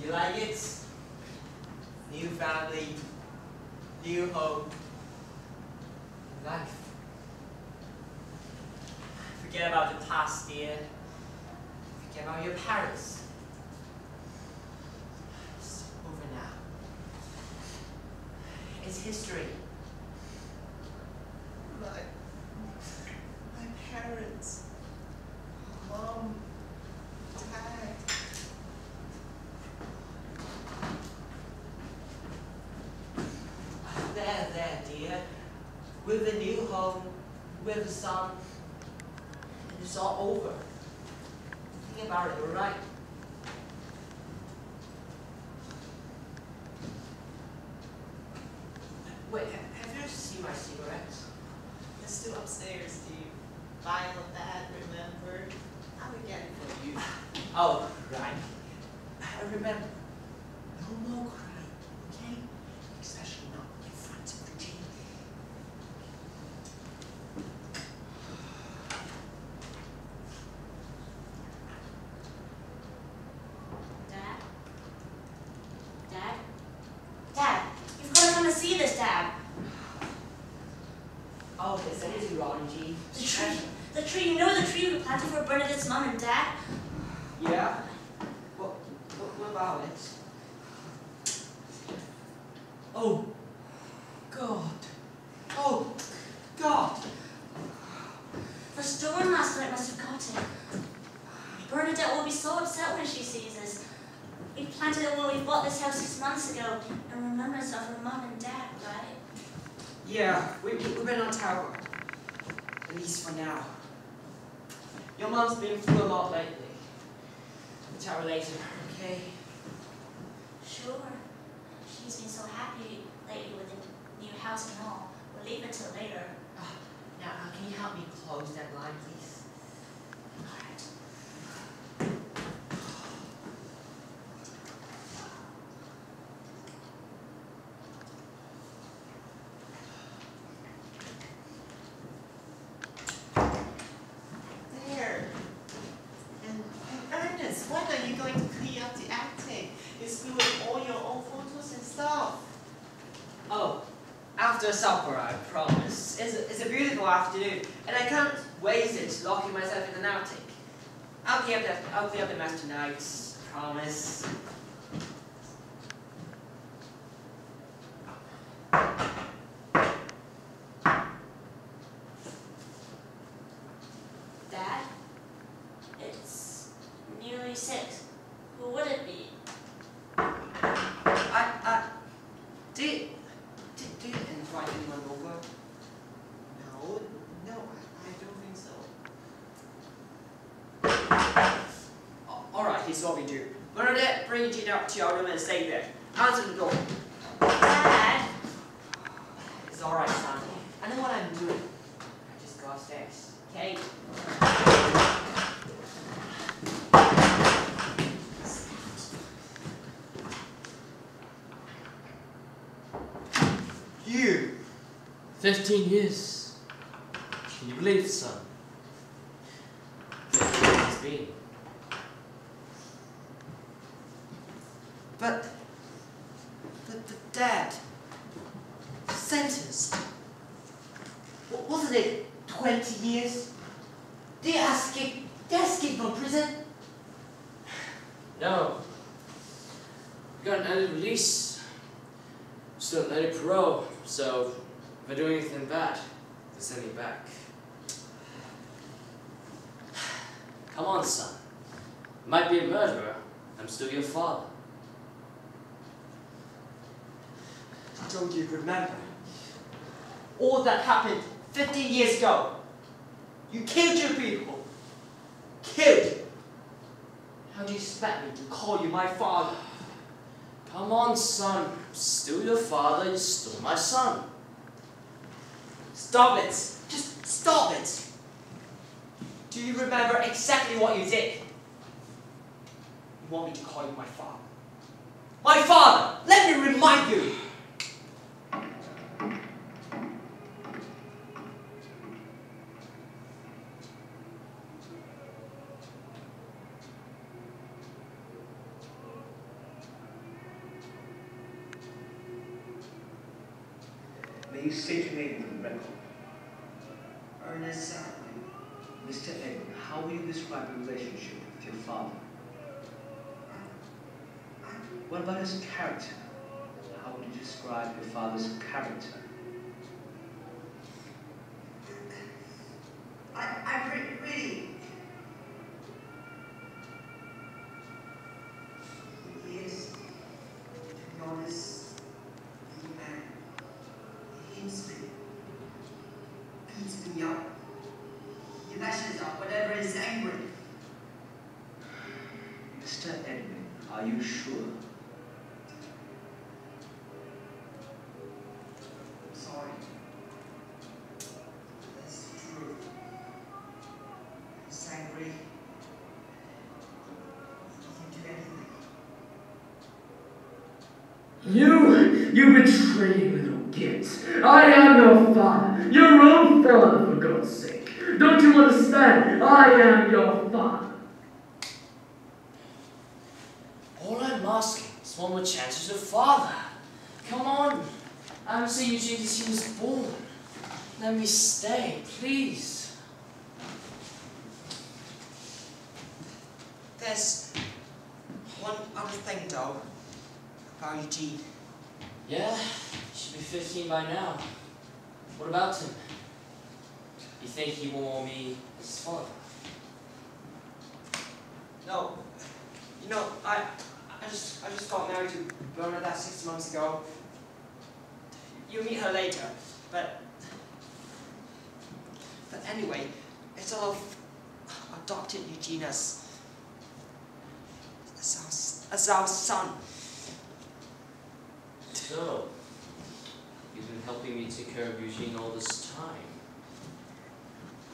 You like it? New family, new home, life. Forget about the past, dear. Forget about your parents. It's over now. It's history. My parents, Mom, Dad. There, dear. With a new home, with a son, it's all over. Think about it, you're right. Wait, have you seen my cigarettes? They're still upstairs, Steve. Vial of that, remember? I will get it for you. Oh, right. I remember. No more crying, okay? Especially not in front of Virginia. Dad? Dad? Dad, you've got to come and see this, Dad. Oh, is anything wrong, G? The tree, you know the tree we planted for Bernadette's mom and dad? Yeah? What about it? Oh, God. Oh, God. The storm last night must have got it. Bernadette will be so upset when she sees this. We planted it when we bought this house 6 months ago in remembrance of her mom and dad, right? Yeah, we've been on tower. At least for now. Your mom's been through a lot lately. We'll tell her later, okay? Sure. She's been so happy lately with the new house and all. We'll leave it till later. Now, can you help me close that line, please? Alright. There. And Ernest, when are you going to clean up the attic? It's filled with all your old photos and stuff. Oh, after supper, I promise. It's a beautiful afternoon, and I can't waste it locking myself in an attic. I'll clean up the mess tonight, promise. Dad? It's nearly 6. Who would it be? Do you invite anyone over? No, I don't think so. Alright, here's what we do. Bernadette, bring Jean up to your room and stay there. Answer the door. Dad? It's alright, son. I know what I'm doing. I just go upstairs, okay? You! 15 years. Can you believe, son? 15 years it's been. But the dad, sentenced. Wasn't it 20 years? Did he escape from prison? No. We got an early release. Still an early parole, so if I do anything bad, they send me back. Come on, son. I might be a murderer. I'm still your father. Don't you remember? All that happened 15 years ago. You killed your people. Killed. How do you expect me to call you my father? Come on, son. I'm still your father. You're still my son. Stop it. Just stop it. Do you remember exactly what you did? You want me to call you my father? My father! Let me remind you! please state your name for the record. Ernest, Mr. Edwin, how will you describe your relationship with your father? What about his character? How would you describe your father's character? I really. He is, to be honest, the man. He beats me up. He lashes out whenever he's angry. Mr. Edwin, are you sure? Sorry. That's true. He's angry. He can do anything. You betraying little kids. I am your father. Your own father, for God's sake. Don't you understand? I am your father. All I'm asking is one more chance as your father. Come on. I haven't seen Eugene since he was born. Let me stay, please. There's one other thing, though, about Eugene. Yeah, he should be 15 by now. What about him? You think he won't want me as his father? No. You know, I just got married to Bernadette 6 months ago. You'll meet her later, but anyway, it's all adopted Eugene as our son. So, you've been helping me take care of Eugene all this time.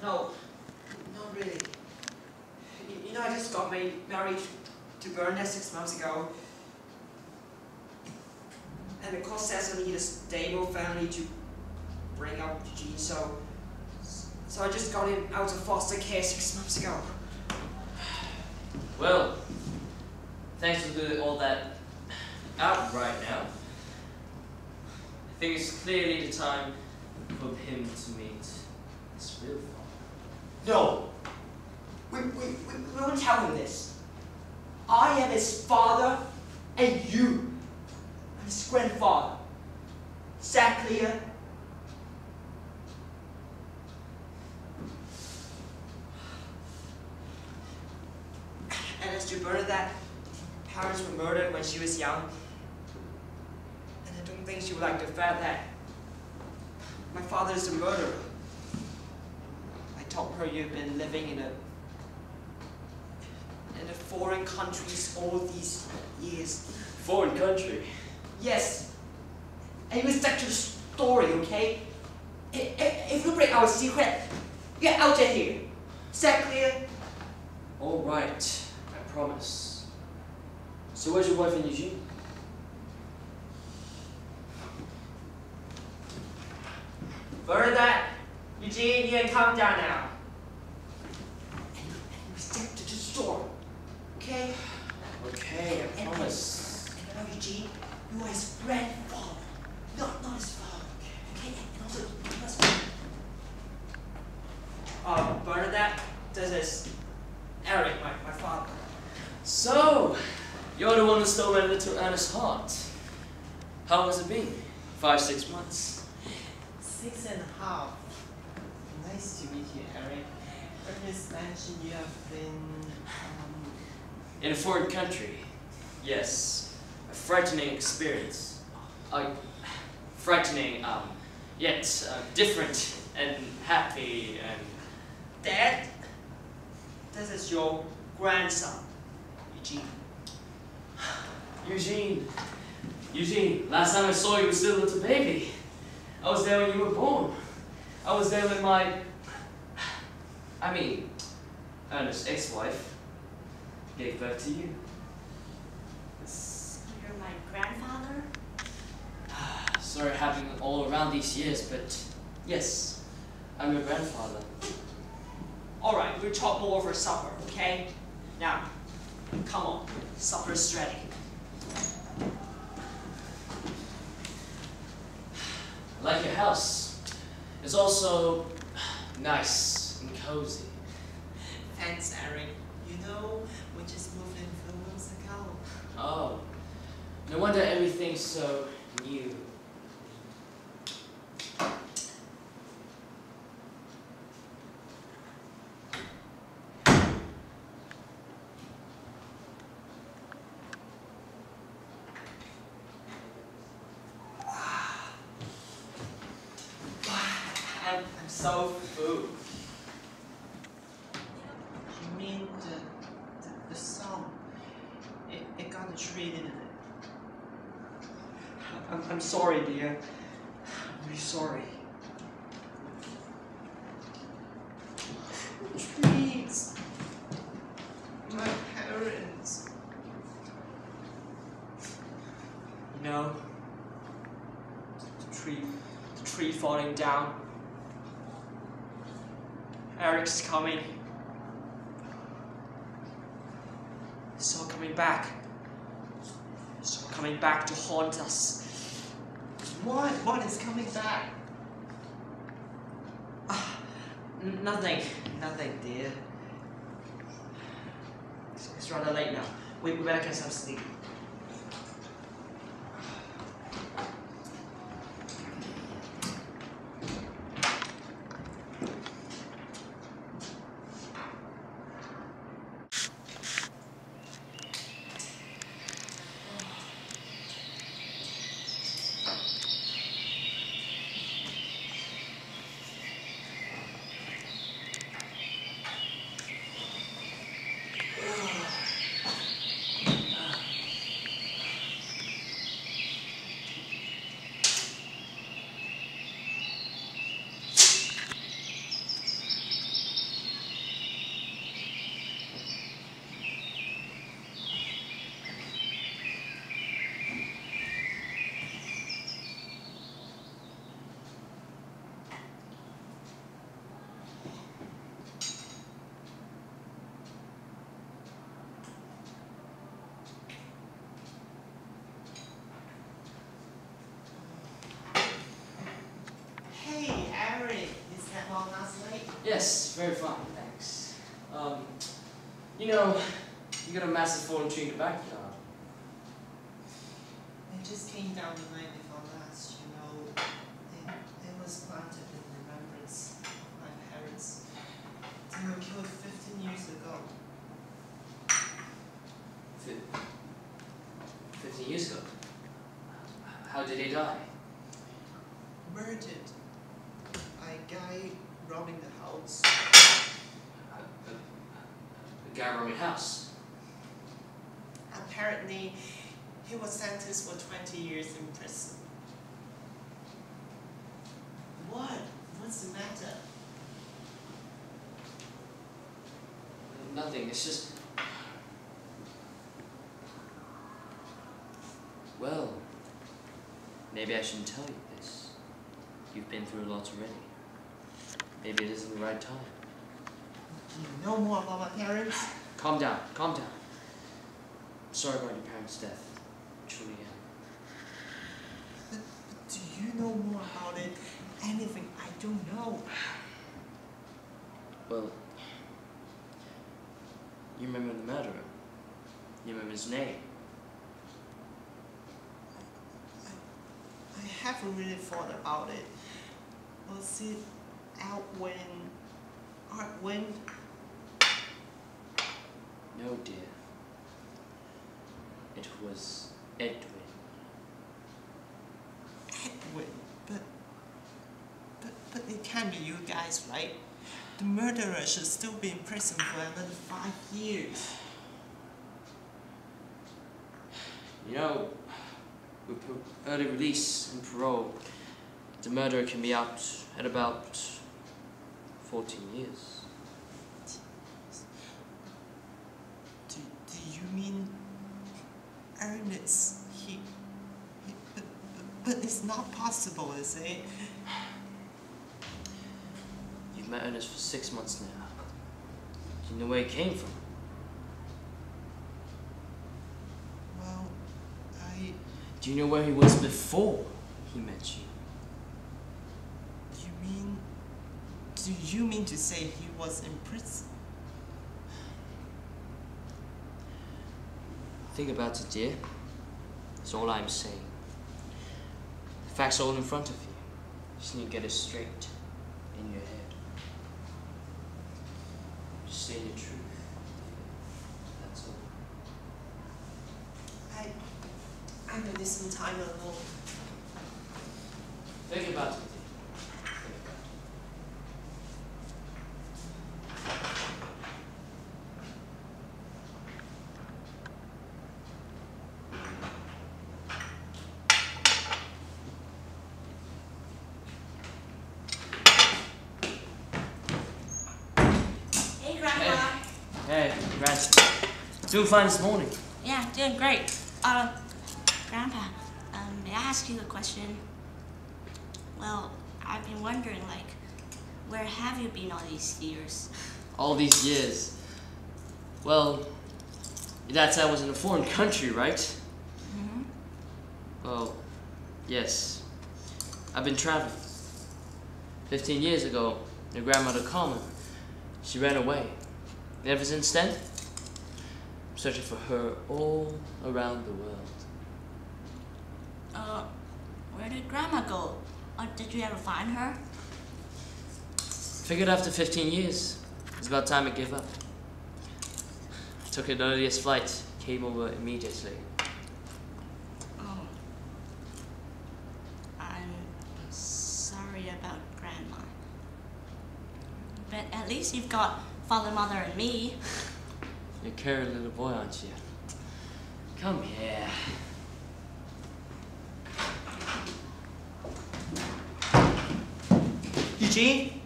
No, not really. You know, I just got married to Bernadette 6 months ago. And the court says I need a stable family to bring up Eugene, so I just got him out of foster care 6 months ago. Well, thanks for doing all that out right now. I think it's clearly the time for him to meet his real father. No! We won't tell him this. I am his father, and you are his grandfather. Is that clear? And as to Bernadette, parents were murdered when she was young. And I don't think she would like the fact that my father is a murderer. I told her you've been living in a foreign countries all these years. Foreign country? Yes. And you stick to the story, okay? If you break our secret, you're out of here. Is that clear? All right, I promise. So where's your wife and Eugene? Bernadette, Eugene, you can calm down now. And you stick to the story, okay? Okay, I promise. And about Eugene, you are his grandfather, not his father, okay? And also, you must Bernadette, this is Eric, my father. So, you're the one who stole my little Anna's heart. How has it been? 5, 6 months? 6.5. Nice to meet you, Eric. Ernest mentioned you have been, In a foreign country? Yes. A frightening experience. Frightening, yet different and happy and... Dad, this is your grandson, Eugene. Eugene, last time I saw you, you were still a little baby. I was there when you were born. I was there when Ernest's ex-wife gave birth to you. So you're my grandfather? Sorry it happened all around these years, but yes, I'm your grandfather. Alright, we'll talk more over supper, okay? Now, come on, supper's ready. I like your house. It's also nice and cozy. Thanks, Eric. You know, we just moved in a few months ago. Oh, no wonder everything's so new. I'm so full. You mean the song? It got a treat in it. I'm sorry, dear. I'm really sorry. Treats. My parents. You know, the tree falling down. Eric's coming. It's all coming back. It's all coming back to haunt us. What? What is coming back? Nothing, dear. It's rather late now. We better get some sleep. Yes, very fine, thanks. You know, you got a massive fallen tree in the backyard. It just came down the night before last, you know. It was planted in remembrance of my parents. They were killed 15 years ago. 15 years ago? How did they die? Murdered. A guy robbing the house. A guy robbing a house? Apparently, he was sentenced for 20 years in prison. What? What's the matter? Nothing, it's just... Well, maybe I shouldn't tell you this. You've been through lots already. Maybe it isn't the right time. Do you know more about my parents? Calm down, calm down. Sorry about your parents' death. Truly am. But do you know more about it? Anything I don't know. Well, you remember the murderer? You remember his name? I haven't really thought about it. Was it Edwin? No, dear. It was Edwin. Edwin? But it can't be you guys, right? The murderer should still be in prison for another 5 years. You know, with early release and parole, the murderer can be out at about 14 years. Do you mean Ernest? But it's not possible, is it? You've met Ernest for 6 months now. Do you know where he came from? Well, Do you know where he was before he met you? Do you mean to say he was in prison? Think about it, dear. That's all I'm saying. The facts are all in front of you. You just need to get it straight in your head. Just saying the truth. That's all. I need some time alone. Think about it. Hey, Grandma. Hey, Grandson. Doing fine this morning. Yeah, doing great. Grandpa, may I ask you a question? Well, I've been wondering, like, where have you been all these years? All these years. Well, your dad said I was in a foreign country, right? Mm-hmm. Well, yes. I've been traveling. 15 years ago, your grandmother Carmen, she ran away. And ever since then, I'm searching for her all around the world. Where did Grandma go? Or did you ever find her? Figured after 15 years, it's about time to give up. I took an earliest flight, came over immediately. Oh. I'm sorry about Grandma. But at least you've got Father, Mother, and me. You're a caring little boy, aren't you? Come here. Eugene?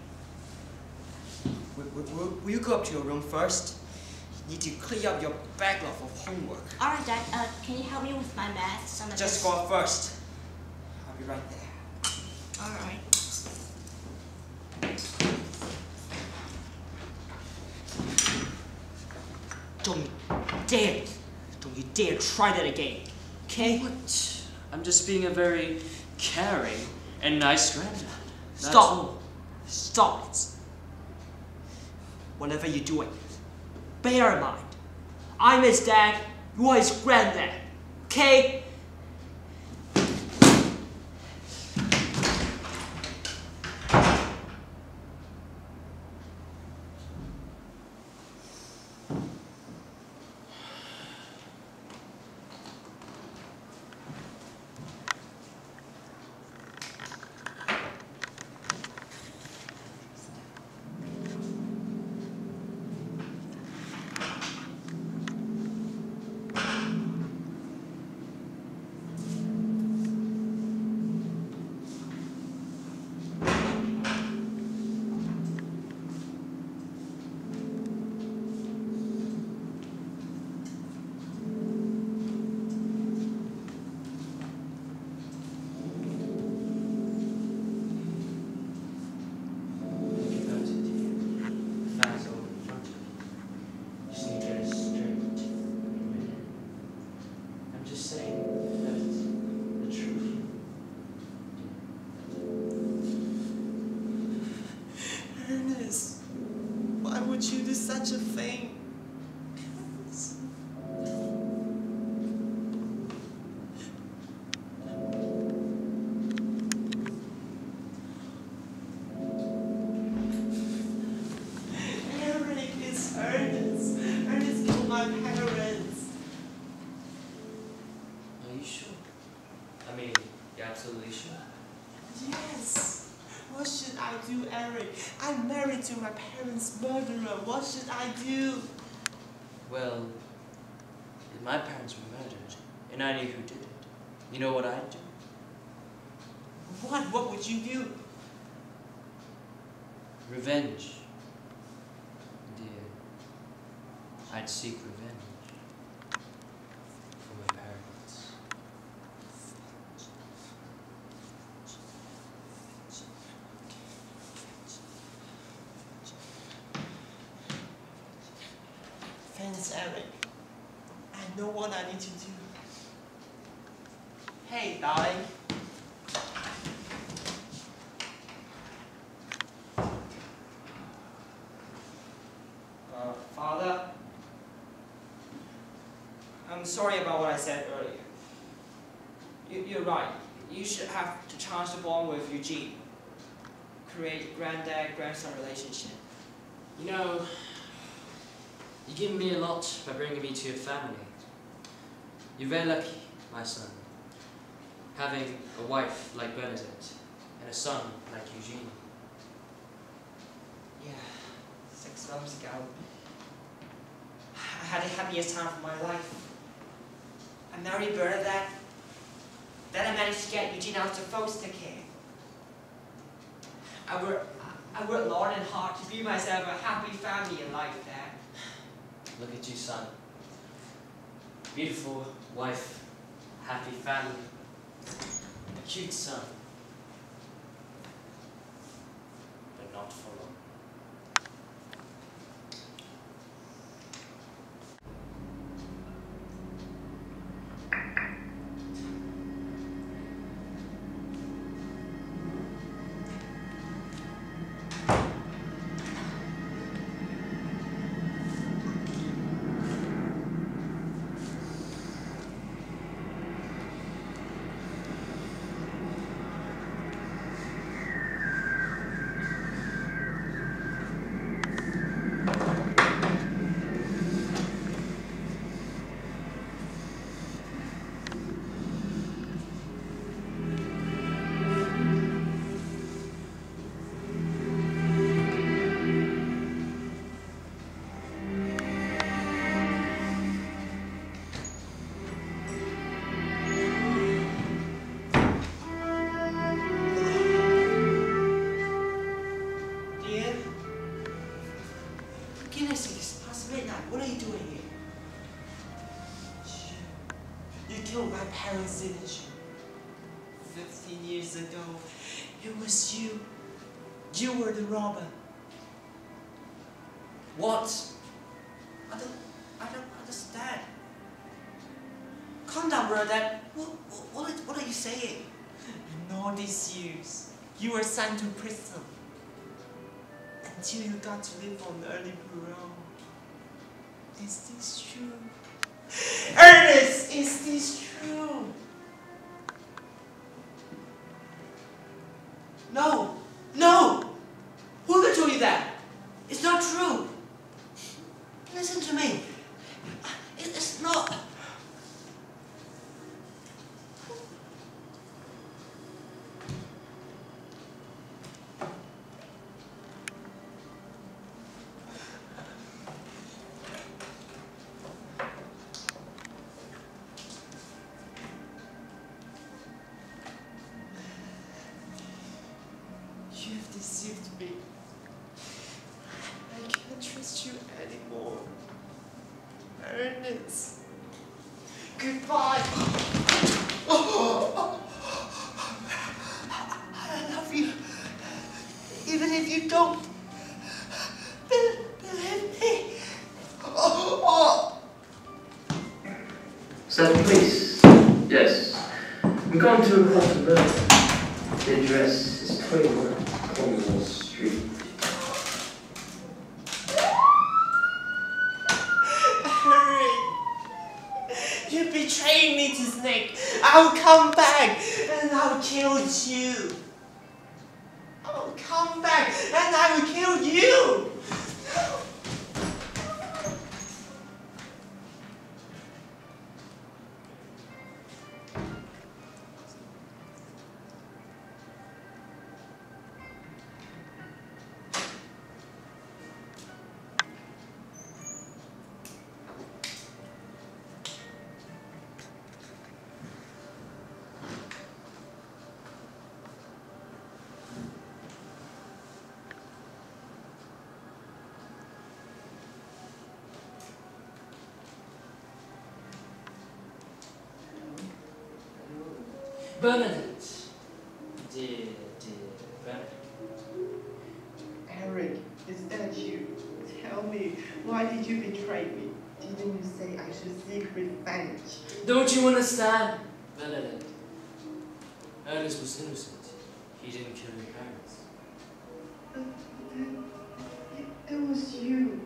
Will you go up to your room first? You need to clear up your backlog of homework. All right, Dad. Can you help me with my math? Some of Just this? go up first. I'll be right there. All right. Don't you dare try that again, okay? What? I'm just being a very caring and nice granddad. That's Stop. all. Stop it. Whatever you're doing, bear in mind, I'm his dad, you are his granddad, okay? Such a thing. Eric is Ernest. Ernest killed my parents. Are you sure? I mean, you're absolutely sure? Yes. What should I do, Eric? I'm married to my parents' murderer. What should I do? Well, if my parents were murdered, and I knew who did it, you know what I'd do? What? What would you do? Revenge. Dear, I'd seek revenge for my parents. Thanks, Eric. I know what I need to do. Hey, darling. I'm sorry about what I said earlier. You're right. You should have to charge the bond with Eugene. Create granddad-grandson relationship. You know, you've given me a lot by bringing me to your family. You're very lucky, my son, having a wife like Bernadette and a son like Eugene. Yeah, 6 months ago, I had the happiest time of my life. I married Bernadette. Then I managed to get Eugene out of foster care. I worked long and hard to build myself a happy family in life, Dad. Look at you, son. Beautiful wife, happy family, a cute son. But not for long. My parents didn't you? 15 years ago, it was you. You were the robber. What? I don't understand. Calm down, brother. What are you saying? In all these years, you were sent to prison until you got to live on early parole. Is this true? Ernest, is this true? No, no! Whoever told you that? It's not true. Listen to me. It's not. You've deceived me. I can't trust you anymore. Ernest. Goodbye. I love you. Even if you don't believe me. Sir, please. Yes. I'm going to report a murder. The address is 21 Cornwall Street. Hurry! You betrayed me to Snake. I'll come back and I'll kill you. I'll come back and I will kill you. Bernadette. Dear Bernadette. Eric, is that you? Tell me, why did you betray me? Didn't you say I should seek revenge? Don't you understand, Bernadette? Ernest was innocent. He didn't kill your parents. It was you.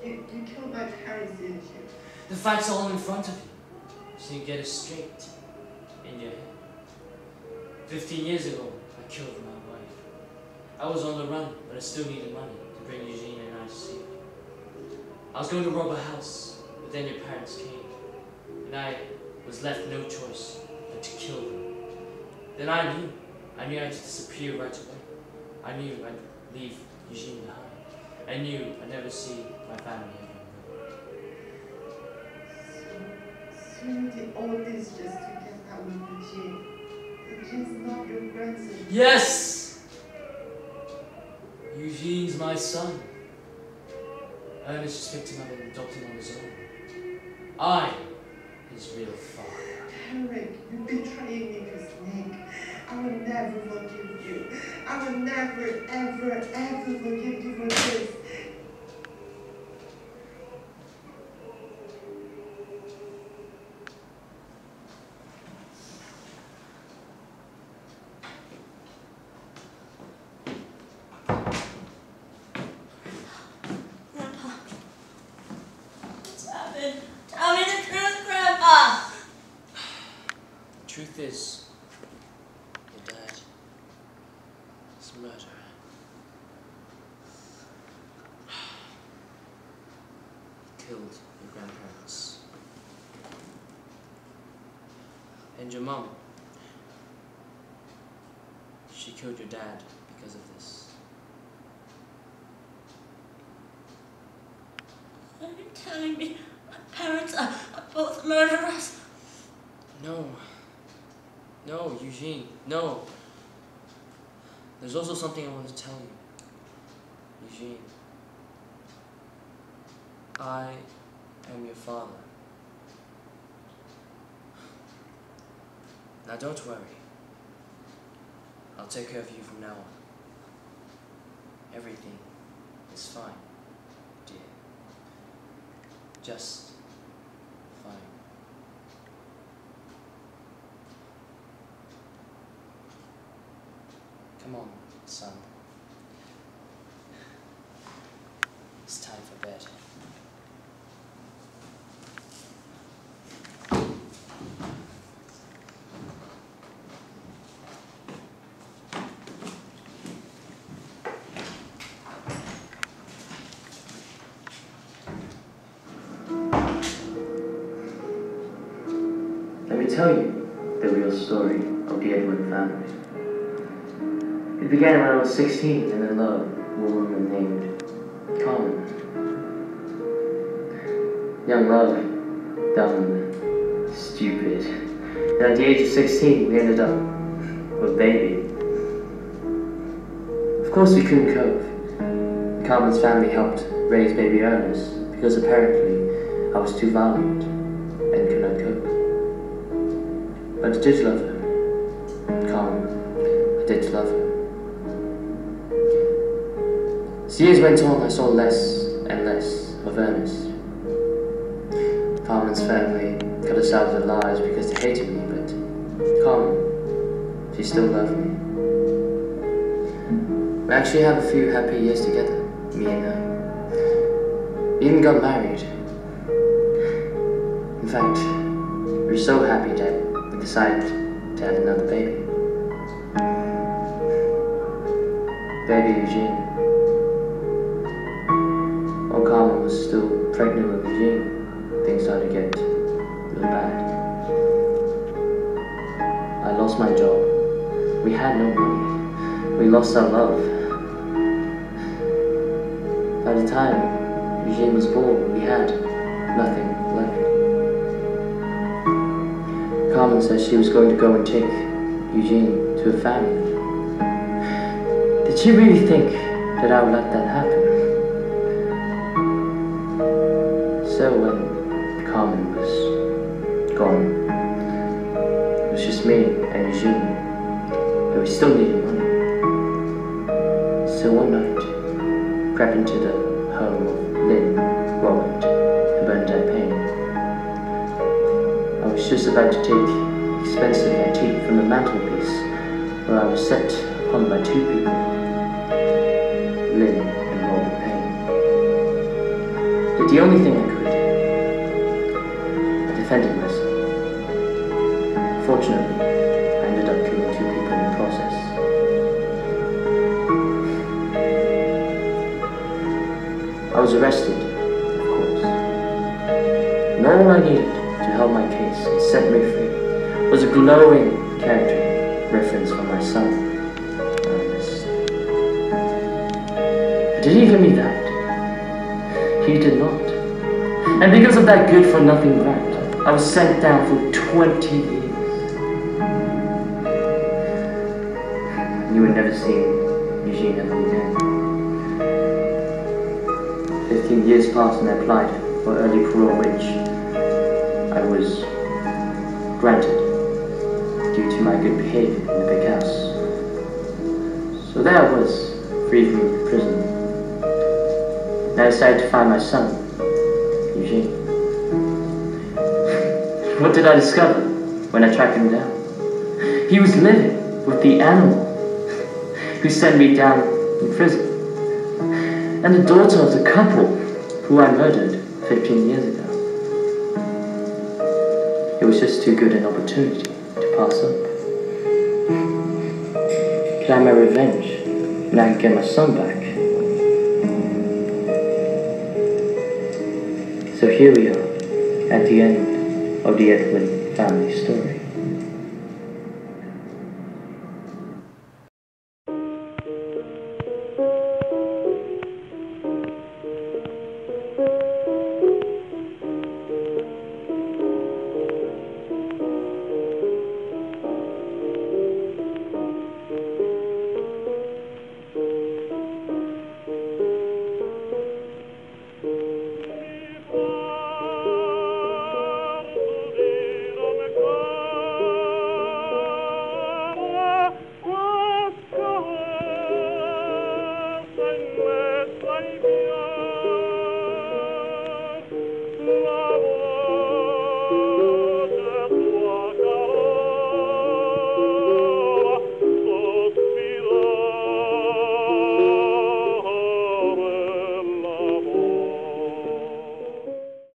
You killed my parents, didn't you? The fact's all in front of you. so you get it straight in your head. 15 years ago, I killed my wife. I was on the run, but I still needed money to bring Eugene and I to see her. I was going to rob a house, but then your parents came, and I was left no choice but to kill them. Then I knew I had to disappear right away. I knew I'd leave Eugene behind. I knew I'd never see my family again. So you did all this just to get out of Eugene. Eugene's not your grandson. Yes! Eugene's my son. Ernest just picked him up and adopted him on his own. I, his real father. Eric, you betrayed me to Snake. I will never forgive you. I will never, ever, ever forgive you for this. Grandpa. What's happened? Tell me the truth, Grandpa! Truth is, your dad is a murderer. He killed your grandparents. And your mom. She killed your dad because of this. Are you telling me my parents are both murderers? No. No, Eugene, no. There's also something I want to tell you. Eugene, I am your father. Now don't worry. I'll take care of you from now on. Everything is fine, dear. Just fine. Come on, son. It's time for bed. Let me tell you the real story of the Edwin family. It began when I was 16 and in love with a woman named Carmen. Young love, dumb, stupid. And at the age of 16, we ended up with a baby. Of course, we couldn't cope. Carmen's family helped raise baby Ernest because apparently I was too violent and could not cope. But I did love her. Carmen, I did love her. As years went on, I saw less and less of Ernest. Carmen's family cut us out of their lives because they hated me, but Carmen, she still loved me. We actually had a few happy years together, me and her. We even got married. In fact, we were so happy that we decided to have another baby. Baby Eugene. While Carmen was still pregnant with Eugene, things started to get really bad. I lost my job. We had no money. We lost our love. By the time Eugene was born, we had nothing left. Carmen said she was going to go and take Eugene to a family. Did she really think that I would let that happen? So when Carmen was gone, it was just me and Eugene, but we still needed money. So one night, I crept into the home of Lynn, Robert, and Bernadette Payne. I was just about to take expensive antique from the mantelpiece, where I was set upon by two people, Lynn and Robert Payne. Did the only thing I could. I defended myself. Fortunately, I ended up killing 2 people in the process. I was arrested, of course. And all I needed to help my case and set me free was a glowing character reference from my son, Ernest. But did he give me that? He did not. And because of that good-for-nothing brat, I was sent down for 20 years. You would never see Eugene ever again. 15 years passed and I applied for early parole, which I was granted due to my good behavior in the big house. So there I was, free from prison. And I decided to find my son, Eugene. What did I discover when I tracked him down? He was living with the animal who sent me down in prison, and the daughter of the couple who I murdered 15 years ago. It was just too good an opportunity to pass up. Could I have my revenge and I could get my son back? So here we are, at the end of the Edwin family story.